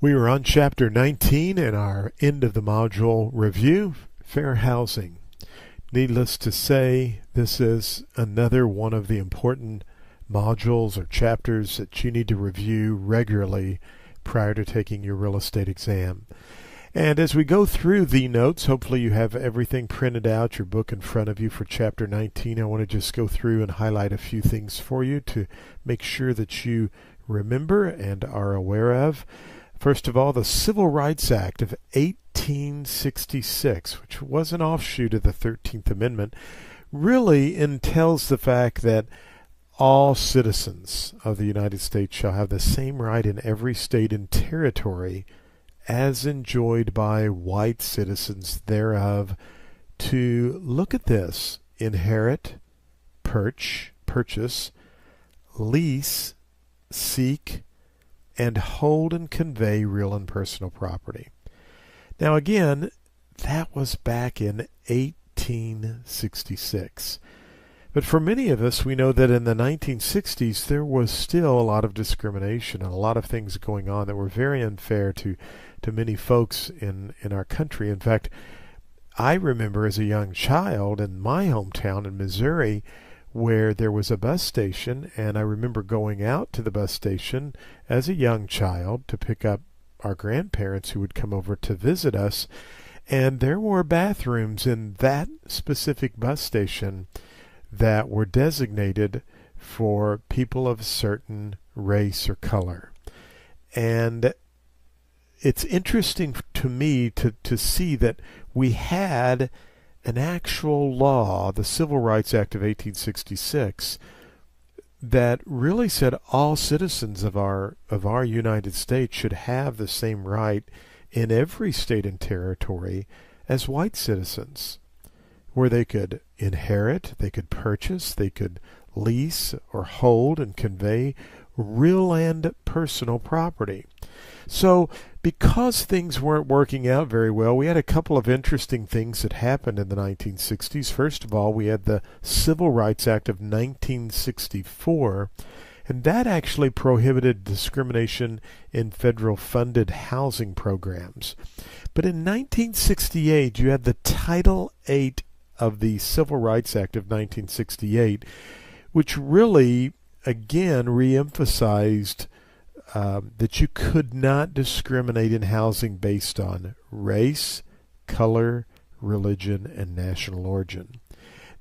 We are on Chapter 19 in our end of the module review, Fair Housing. Needless to say, this is another one of the important modules or chapters that you need to review regularly prior to taking your real estate exam. And as we go through the notes, hopefully you have everything printed out, your book in front of you for Chapter 19. I want to just go through and highlight a few things for you to make sure that you remember and are aware of. First of all, the Civil Rights Act of 1866, which was an offshoot of the 13th Amendment, really entails the fact that all citizens of the United States shall have the same right in every state and territory as enjoyed by white citizens thereof to, look at this, inherit, purchase, lease, seek, and hold and convey real and personal property. Now again, that was back in 1866. But for many of us, we know that in the 1960s there was still a lot of discrimination and a lot of things going on that were very unfair to many folks in our country. In fact, I remember as a young child in my hometown in Missouri where there was a bus station, and I remember going out to the bus station as a young child to pick up our grandparents who would come over to visit us, and there were bathrooms in that specific bus station that were designated for people of a certain race or color. And it's interesting to me to see that we had an actual law, the Civil Rights Act of 1866, that really said all citizens of our United States should have the same right in every state and territory as white citizens, where they could inherit, they could purchase, they could lease or hold and convey real and personal property. So because things weren't working out very well, we had a couple of interesting things that happened in the 1960s. First of all, we had the Civil Rights Act of 1964, and that actually prohibited discrimination in federal funded housing programs. But in 1968, you had the Title VIII of the Civil Rights Act of 1968, which really, again, reemphasized that you could not discriminate in housing based on race, color, religion, and national origin.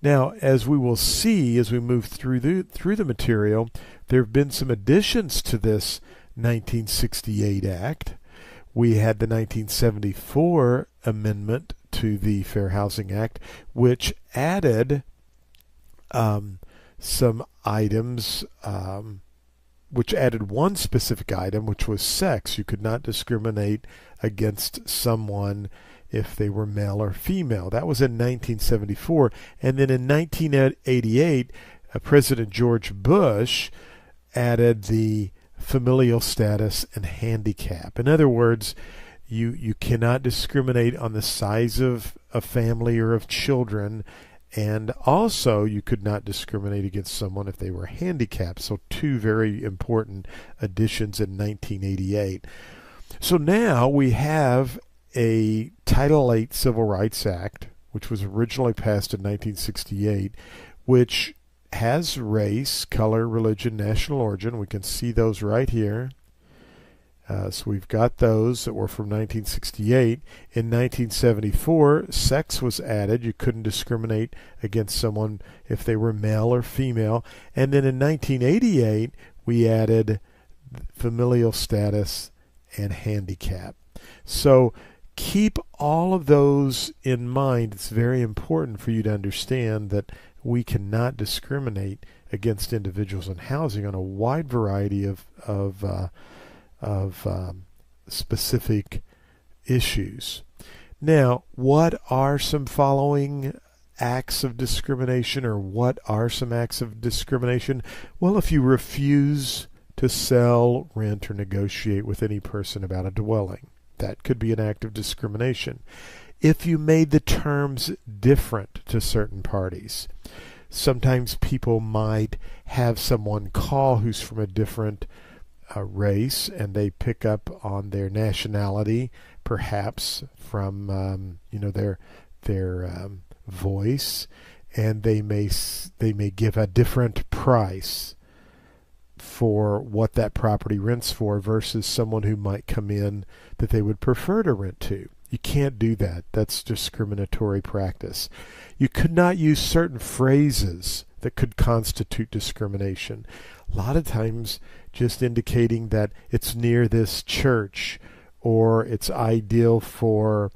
Now, as we will see as we move through the material, there have been some additions to this 1968 Act. We had the 1974 amendment to the Fair Housing Act, which added some items, which added one specific item, which was sex. You could not discriminate against someone if they were male or female. That was in 1974. And then in 1988, President George Bush added the familial status and handicap. In other words, you cannot discriminate on the size of a family or of children, and also you could not discriminate against someone if they were handicapped. So two very important additions in 1988. So now we have a Title VIII Civil Rights Act, which was originally passed in 1968, which has race, color, religion, national origin. We can see those right here. So we've got those that were from 1968. In 1974, sex was added. You couldn't discriminate against someone if they were male or female. And then in 1988, we added familial status and handicap. So keep all of those in mind. It's very important for you to understand that we cannot discriminate against individuals in housing on a wide variety of specific issues. Now, what are some following acts of discrimination, or what are some acts of discrimination? Well, if you refuse to sell, rent, or negotiate with any person about a dwelling, that could be an act of discrimination. If you made the terms different to certain parties, sometimes people might have someone call who's from a different race, and they pick up on their nationality, perhaps from their voice, and they may give a different price for what that property rents for versus someone who might come in that they would prefer to rent to. You can't do that. That's discriminatory practice. You could not use certain phrases that could constitute discrimination. A lot of times just indicating that it's near this church, or it's ideal for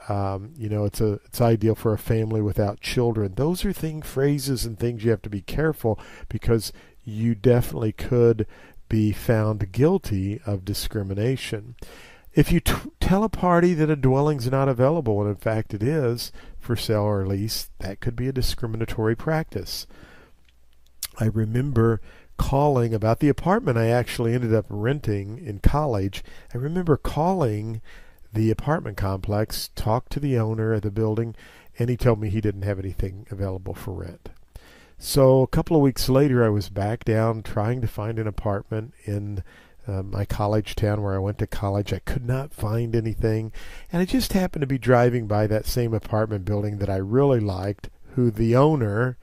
it's ideal for a family without children. Those are phrases and things you have to be careful, because you definitely could be found guilty of discrimination. If you tell a party that a dwelling's not available, and in fact it is for sale or lease, that could be a discriminatory practice. I remember calling about the apartment I actually ended up renting in college. I remember calling the apartment complex, talked to the owner of the building, and he told me he didn't have anything available for rent. So a couple of weeks later, I was back down trying to find an apartment in my college town where I went to college. I could not find anything, and I just happened to be driving by that same apartment building that I really liked, who the owner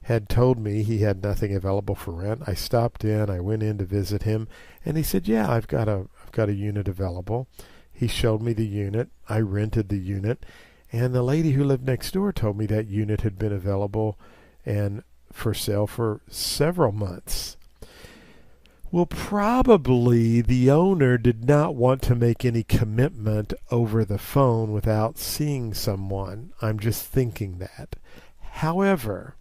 had told me he had nothing available for rent. I stopped in, I went in to visit him, and he said, "Yeah, I've got a unit available." He showed me the unit. I rented the unit, and the lady who lived next door told me that unit had been available and for sale for several months. Well, probably the owner did not want to make any commitment over the phone without seeing someone. I'm just thinking that. However,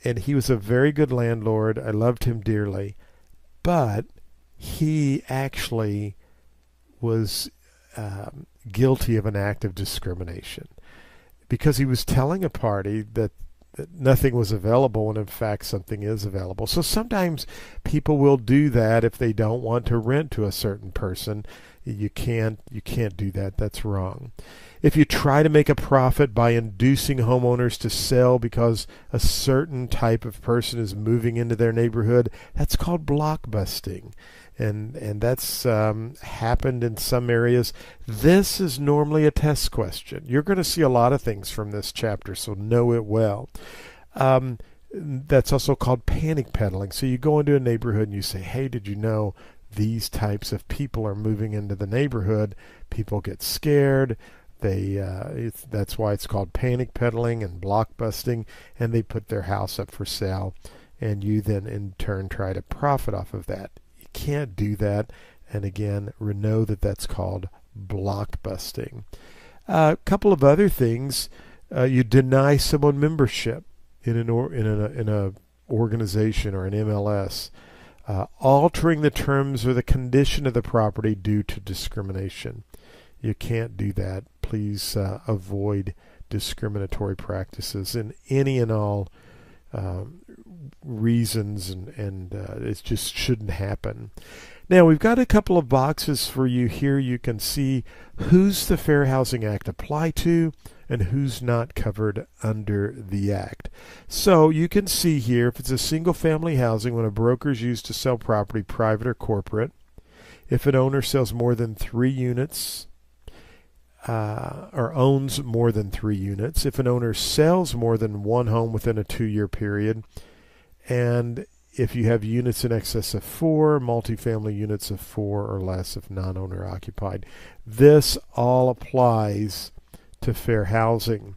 and he was a very good landlord, I loved him dearly, but he actually was guilty of an act of discrimination, because he was telling a party that nothing was available when in fact something is available. So sometimes people will do that if they don't want to rent to a certain person. You can't do that. That's wrong. If you try to make a profit by inducing homeowners to sell because a certain type of person is moving into their neighborhood, that's called blockbusting. And that's happened in some areas. This is normally a test question. You're going to see a lot of things from this chapter, so know it well. That's also called panic peddling. So you go into a neighborhood and you say, "Hey, did you know these types of people are moving into the neighborhood?" People get scared. That's why it's called panic peddling and blockbusting, and they put their house up for sale, and you then in turn try to profit off of that. You can't do that, and again, know that that's called blockbusting. A couple of other things: you deny someone membership in an organization or an MLS. Altering the terms or the condition of the property due to discrimination. You can't do that. Please avoid discriminatory practices in any and all reasons, and it just shouldn't happen. Now, we've got a couple of boxes for you here. You can see who's the Fair Housing Act apply to and who's not covered under the Act. So you can see here, if it's a single-family housing, when a broker is used to sell property, private or corporate, if an owner sells more than 3 units, or owns more than 3 units, if an owner sells more than 1 home within a 2-year period, and if you have units in excess of 4, multifamily units of 4 or less if non-owner occupied. This all applies to fair housing.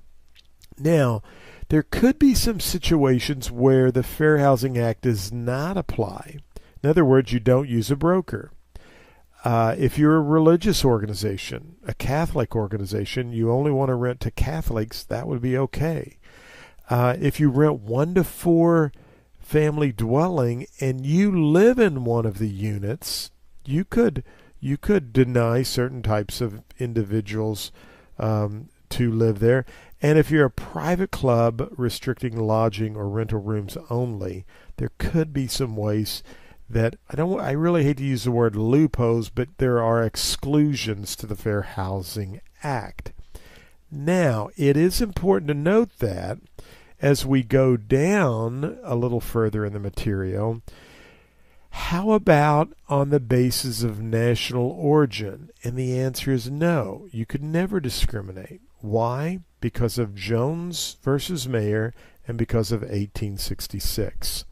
Now, there could be some situations where the Fair Housing Act does not apply. In other words, you don't use a broker. If you're a religious organization, a Catholic organization, you only want to rent to Catholics, that would be okay. If you rent 1 to 4 family dwelling and you live in one of the units, you could deny certain types of individuals to live there. And if you're a private club restricting lodging or rental rooms only, there could be some ways that I really hate to use the word loopholes, but there are exclusions to the Fair Housing Act. Now, it is important to note that as we go down a little further in the material, How about on the basis of national origin? And the answer is no. You could never discriminate. Why? Because of Jones versus Mayer and because of 1866.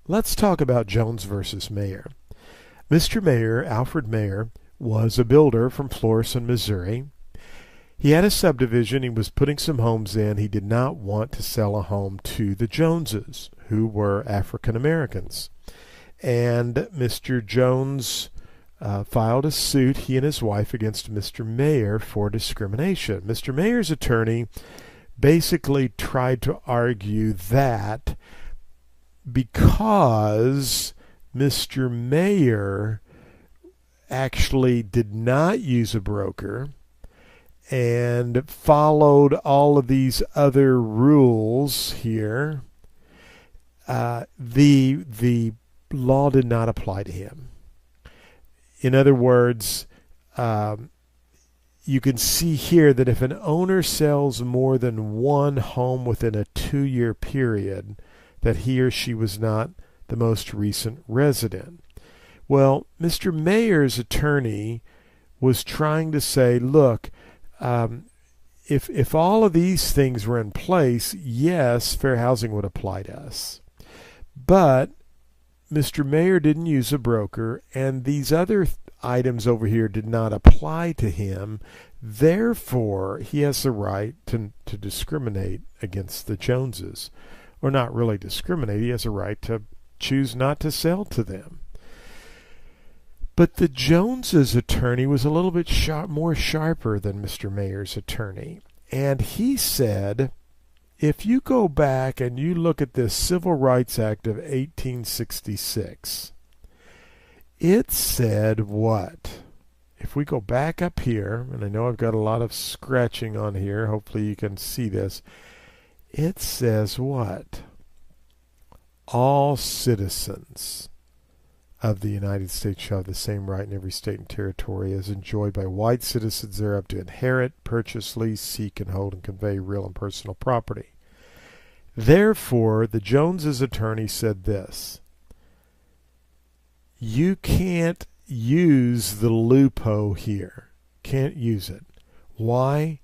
Let's talk about Jones versus Mayer. Mr. Mayer, Alfred Mayer, was a builder from Florissant, Missouri. He had a subdivision. He was putting some homes in. He did not want to sell a home to the Joneses, who were African Americans. And Mr. Jones filed a suit, he and his wife, against Mr. Mayer for discrimination. Mr. Mayer's attorney basically tried to argue that because Mr. Mayer actually did not use a broker and followed all of these other rules here, the law did not apply to him. In other words, you can see here that if an owner sells more than one home within a 2-year period, that he or she was not the most recent resident. Well, Mr. Mayer's attorney was trying to say, look, if all of these things were in place, yes, fair housing would apply to us. But Mr. Mayer didn't use a broker, and these other items over here did not apply to him. Therefore, he has the right to discriminate against the Joneses. Or not really discriminate, he has a right to choose not to sell to them. But the Joneses' attorney was a little bit more sharper than Mr. Mayer's attorney. And he said, if you go back and you look at this Civil Rights Act of 1866, it said what? If we go back up here, and I know I've got a lot of scratching on here, hopefully you can see this. It says what? All citizens of the United States shall have the same right in every state and territory as enjoyed by white citizens thereof to inherit, purchase, lease, seek, and hold and convey real and personal property. Therefore, the Joneses' attorney said this: you can't use the loophole here. Can't use it. Why?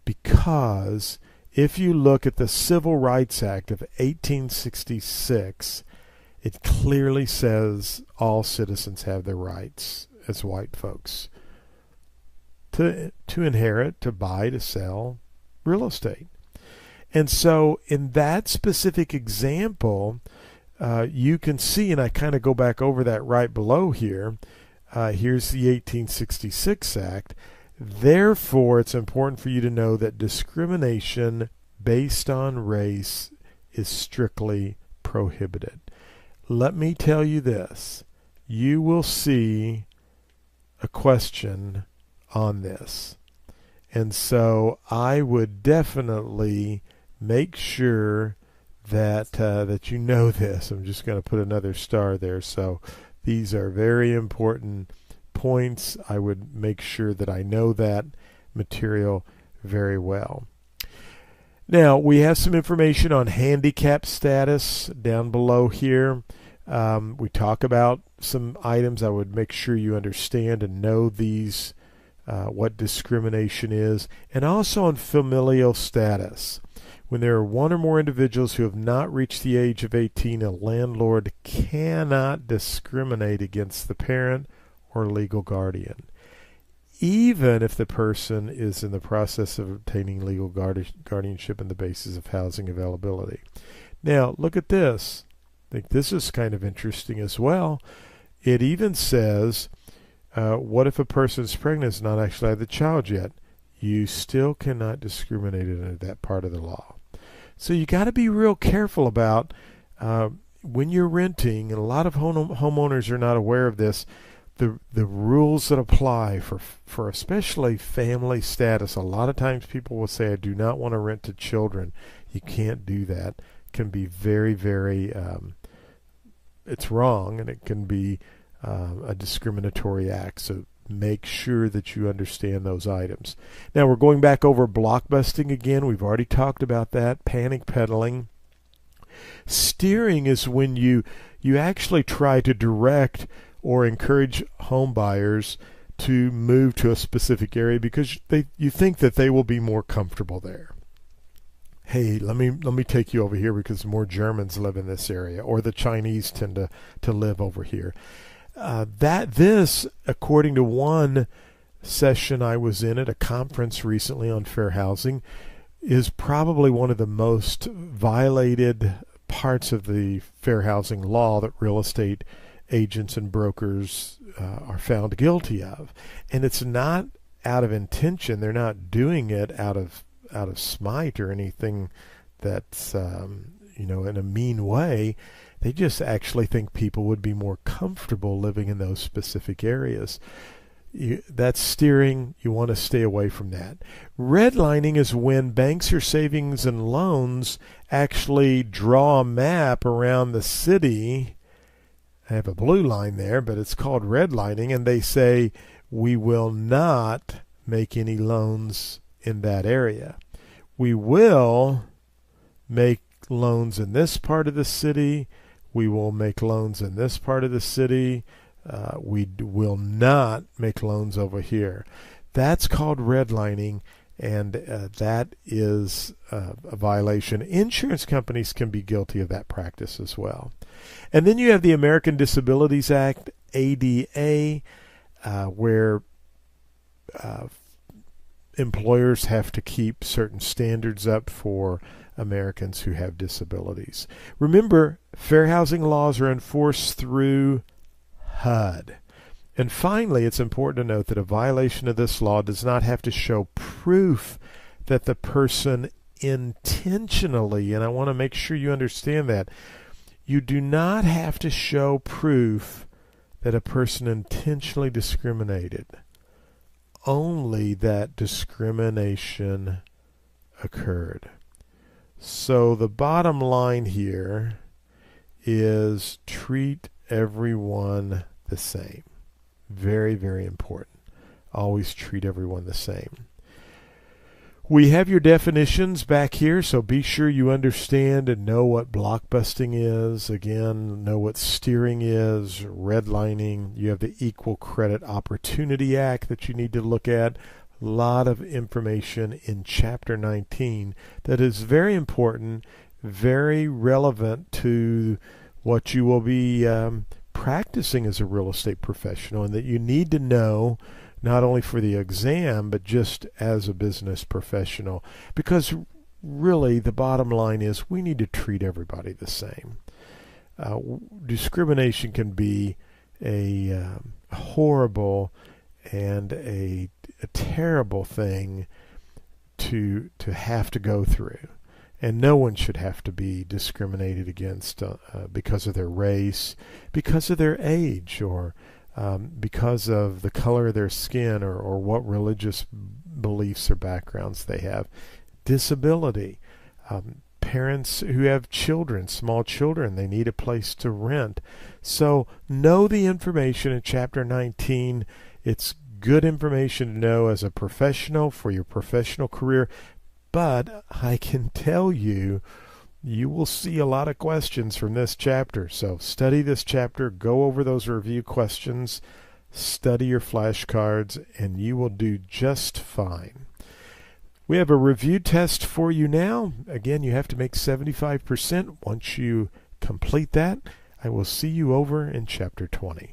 Because if you look at the Civil Rights Act of 1866, it clearly says all citizens have their rights as white folks to inherit, to buy, to sell real estate. And so in that specific example, you can see, and I kind of go back over that right below here, here's the 1866 Act. Therefore, it's important for you to know that discrimination based on race is strictly prohibited. Let me tell you this. You will see a question on this. And so I would definitely make sure that that you know this. I'm just going to put another star there. So these are very important points. I would make sure that I know that material very well. Now, we have some information on handicap status down below here. We talk about some items. I would make sure you understand and know these, what discrimination is, and also on familial status. When there are one or more individuals who have not reached the age of 18, a landlord cannot discriminate against the parent or legal guardian, even if the person is in the process of obtaining legal guardianship on the basis of housing availability. Now, look at this. I think this is kind of interesting as well. It even says, what if a person is pregnant and not actually had the child yet? You still cannot discriminate under that part of the law. So you got to be real careful about when you're renting, and a lot of homeowners are not aware of this, the rules that apply for especially family status. A lot of times people will say, I do not want to rent to children. You can't do that. It can be very, very, it's wrong, and it can be a discriminatory act. So make sure that you understand those items. Now we're going back over blockbusting again. We've already talked about that. Panic peddling. Steering is when you you actually try to direct or encourage home buyers to move to a specific area because you think that they will be more comfortable there. Hey, let me take you over here because more Germans live in this area, or the Chinese tend to live over here. This, according to one session I was in at a conference recently on fair housing, is probably one of the most violated parts of the fair housing law that real estate agents and brokers are found guilty of. And it's not out of intention. They're not doing it out of smite or anything that's in a mean way. They just actually think people would be more comfortable living in those specific areas. That's steering. You want to stay away from that. Redlining is when banks or savings and loans actually draw a map around the city. I have a blue line there, but it's called redlining, and they say we will not make any loans in that area. We will make loans in this part of the city. We will make loans in this part of the city. We will not make loans over here. That's called redlining, and that is a violation. Insurance companies can be guilty of that practice as well. And then you have the American Disabilities Act, ADA, where employers have to keep certain standards up for Americans who have disabilities. Remember, fair housing laws are enforced through HUD. And finally, it's important to note that a violation of this law does not have to show proof that the person intentionally, and I want to make sure you understand that, you do not have to show proof that a person intentionally discriminated. Only that discrimination occurred. So the bottom line here is treat everyone the same. Very, very important. Always treat everyone the same. We have your definitions back here, so be sure you understand and know what blockbusting is. Again, know what steering is, redlining. You have the Equal Credit Opportunity Act that you need to look at. A lot of information in Chapter 19 that is very important, very relevant to what you will be practicing as a real estate professional, and that you need to know not only for the exam, but just as a business professional. Because really, the bottom line is we need to treat everybody the same. Discrimination can be a horrible and a terrible thing to have to go through. And no one should have to be discriminated against because of their race, because of their age, or because of the color of their skin, or what religious beliefs or backgrounds they have. Disability. Parents who have children, small children, they need a place to rent. So know the information in Chapter 19. It's good information to know as a professional for your professional career. But I can tell you, you will see a lot of questions from this chapter. So study this chapter, go over those review questions, study your flashcards, and you will do just fine. We have a review test for you now. Again, you have to make 75%. Once you complete that, I will see you over in Chapter 20.